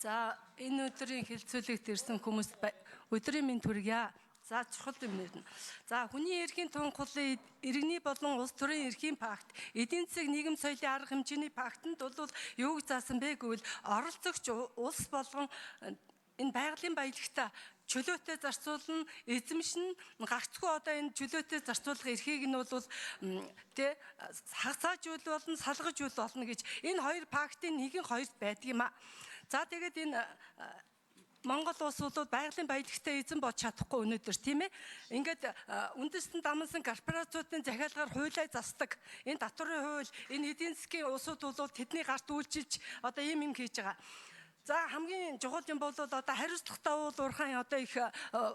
За энэ өдрийн хилцүүлэгт ирсэн хүмүүст өдрийн мэнд хүргье. За чухал юм нэрнэ. За хүний эрхийн тунхаглалын иргэний болон улс төрийн эрхийн пакт, эдийн засаг нийгэм соёлын арга хэмжээний пактанд бол юуг заасан бэ гэвэл оролцогч улс болгон энэ байгалийн баялагтаа чөлөөтэй зарцуулна, эзэмшин гагцгүй одоо энэ чөлөөтэй зарцуулах эрхийг нь бол хасааж үл болно, салгаж үл болно гэж энэ хоёр пактын нэгэн хоёрт байдаг юм а. За тэгээд энэ Монгол улс бол байгалийн баялагтай эзэн болж чадахгүй өнөөдөр тийм ээ. Ингээд үндэстэн дамнасан корпорациудын захиалгаар хуулиа засдаг. Энэ татварын хууль, энэ эдийн засгийн улсууд бол тэдний гарт үйлчилж одоо ийм хийж байгаа. За хамгийн чухал юм бол одоо хариуцлагатай уул уурхайн одоо их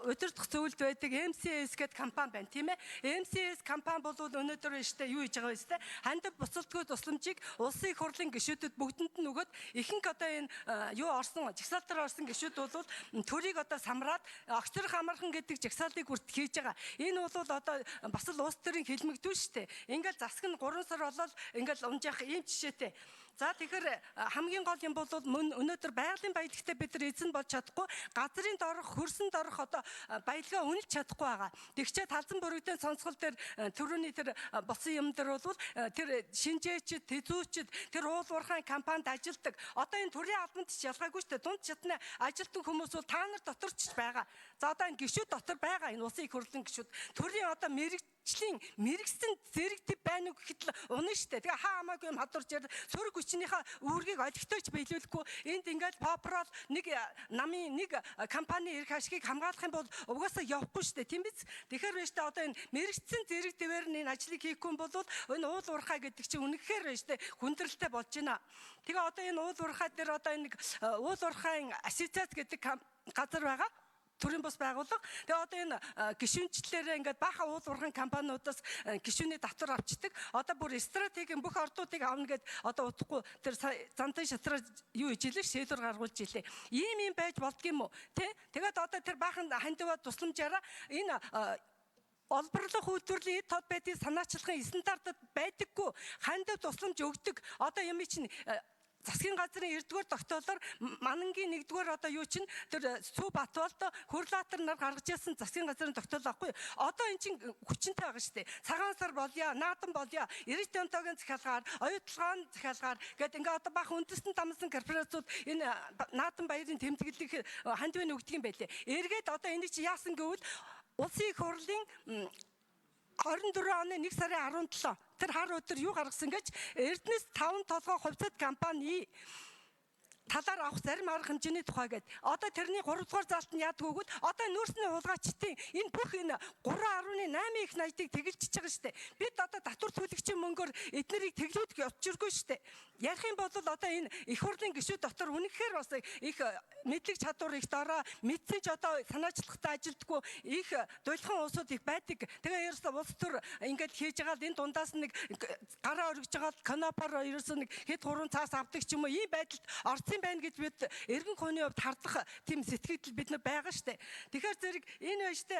удирдах зөвлөлд байдаг MCS гэдэг компани байна тийм ээ. MCS компани бол өнөөдөр штэ юу хийж байгаа вэ штэ хандив буцалтгүй тусламжийг улсын их хурлын гишүүдэд бүгдэнд нь өгөөд ихэнх одоо энэ юу орсон жагсаалтаар орсон гишүүд бол төрийг одоо самраад огцрох амархан гэдэг жагсаалтыг хүрт хийж байгаа. Энэ бол одоо бас л улс төрийн хэлмэгдүү штэ. Ингээл засаг нь 3 сар болол ингээл унжаах ийм жишээтэй. За тэгэхээр хамгийн гол юм бол өнөөдөр байгалийн баялагтай бид нар эзэн болж чадахгүй, газрын дорох, хөрсөнд орох одоо баялгаа үнэлж чадахгүй байгаа. Тэгчээ талзан бүрэгдэн сонсгол дээр төрөний тэр босон юм дээр бол тэр шинжээчд, тэзүүчд, тэр уул уурхайн компанид ажилдаг. Одоо энэ төрийн албанд ч ялгаагүй шүү дээ. Дунд чатны ажилтан хүмүүс бол та нар дотор ч байгаа. За одоо энэ гишүүд дотор байгаа энэ улсын их хурлын гишүүд. Төрийн одоо мэрэгсэн зэрэг тип байна уу гэхэд л унаа штэ. Тэгээ хаа хамаагүй юм хадурж яар сөрөг хүчнийхээ үүргийг олигтойч биелүүлэхгүй энд ингээд попрол нэг намын нэг компани эрх ашигыг хамгаалах юм бол угаасаа явахгүй штэ. Тийм биз? Тэгэхээр байна штэ одоо энэ мэрэгсэн зэрэг твээр нь энэ ажлыг хийхгүй бол энэ уул уурхай гэдэг чинь үнэхээр байна штэ хүндрэлтэй болж байна. Тэгээ одоо энэ уул уурхай дээр одоо энэ нэг уул уурхайн ассоциац гэдэг газар байгаа. Төрийн бус байгууллага. Тэгээ одоо энэ гишүүнчлэлээр ингээд баахан уул уурхайн компаниудаас гишүүний татвар авчдаг. Одоо бүр стратегийн бүх ордуудыг авна гэд одоо удахгүй тэр зантын шатраа юу хийж илээ шийдвэр гаргуулж илээ. Ийм байж болдгийм үү? Тэгээд одоо тэр баахан хандиваа тусламжаараа энэ олборлох үйлдвэрлэлийн эд тод байдгийг санаачлахын стандартад байдаггүй хандив тусламж өгдөг. Одоо юм чинь засгийн газрын 9-р тогтоолоор Манангийн 1-р одоо юу чинь тэр Сүү Батболд Хүрлаатар нар гаргаж ирсэн засгийн газрын тогтоол авахгүй. Одоо эн чинь хүчинтэй байгаа шүү дээ. Цагаан сар болъё, наадам болъё, эрэж тонтогийн захиалгаар, оюутлагын захиалгаар гэдэг ингээ одоо бах үндэстэн дамсан корпорациуд энэ наадам баярын тэмдэглэлийг хандивын өгдөг юм байлээ. Эргээд одоо энийг чи яасан гэвэл улсын их хурлын 24 оны 1 сарын 17 тэр хар өдөр юу гаргасан гэж Эрдэнэс 5 толгой хувьцат компани талаар авах зарим арга хэмжээний тухай гэдэг. Одоо тэрний 3 дугаар заалт нь яадаг вэ? Одоо нүүрсний хулгайчдын энэ бүх энэ 3.8 их 80-ыг тэгэлжиж байгаа шүү дээ. Бид одоо татвар төлөгчийн мөнгөөр эднэрийг тэглүүлэх явчихргүй шүү дээ. Ярих юм бол одоо энэ их хурлын гишүүд дотор үнэхээр бас их мэдлэг чадвар их дорой, мэдсэн ч одоо санаачлахтай ажилдггүй их дулхан уусууд их байдаг. Тэгээ ерөөсөө улс төр ингээд хийж байгаа л энэ дундаас нэг гараа өргөж байгаа канапаар ерөөсөө нэг хэд 3 цаас авдаг ч юм уу ийм байдалд орсон байна гэж бид эргэн хүний хувьд хардах тийм сэтгэл бид нар байгаа штэ. Тэгэхээр зэрэг энэ байна штэ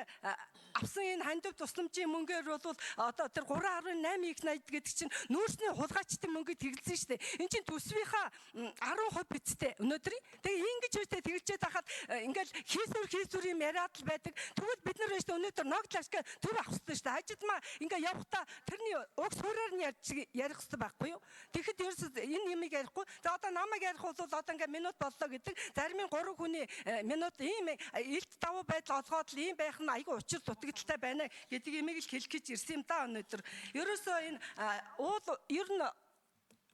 авсан энэ хандив тусламжийн мөнгөөр бол одоо тэр 3.8 их 80 гэдэг чинь нүүрсний хулгайчдын мөнгөд тэгэлсэн штэ. Энд чинь төсвийнхаа 10% бицтэй өнөөдрийн. Тэгээ ингэж үстэй тэгэлжээд хахад ингээл хийсүр юм яриад л байдаг. Тэгвэл бид нар штэ өнөөдөр ногдлаш гэ төв авах хэрэгтэй штэ. Хажидмаа ингээ явахта тэрний уг суураар нь ярих хэрэгтэй байхгүй юу? Тэгэхэд ерөөс энэ юмыг ярихгүй. За одоо намайг ярих бол одоо ингээ минут боллоо гэдэг. Зарим 3 хүний минут ийм илт давуу байдал олгоод л ийм байх нь айгүй учир дутагдaltaй байна гэдэг имийг л хэлэх гэж ирсэн юм да өнөөдөр. Ерөөсөө энэ уул ер нь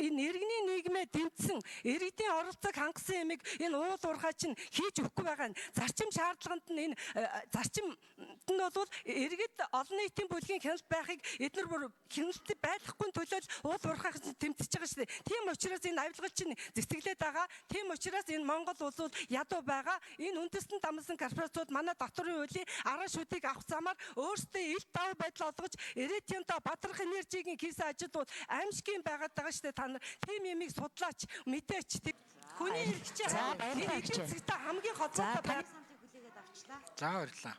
энэ иргэний нийгмээ дэмжсэн иргэдийн оролцоог хангасан юмыг энэ уул уурхай чинь хийж өгөхгүй байгаа нь зарчим шаардлаганд нь энэ зарчимд нь бол иргэд олон нийтийн бүлгийн хяналт байхыг эдгээр бүр хяналт байхгүй төлөөл уул уурхай тэмцэж байгаа шүү дээ. Тийм учраас энэ авилгал чинь зэтгэлээд байгаа. Тийм учраас энэ Монгол улс бол ядуу байгаа. Энэ үндэстэн дамсан корпорациуд манай татварын хуулийн араа шүдийг авах замаар өөрсдөө илт давуу байдал олгож Эретианта Бадрах энержигийн хийсэн ажил бол аимшигын байгаад байгаа шүү дээ. Тийм юмыг судлаач мэдээч хүний хэрэгчээ энэ эдийн засгт хамгийн хоцортой байх. За баярлалаа.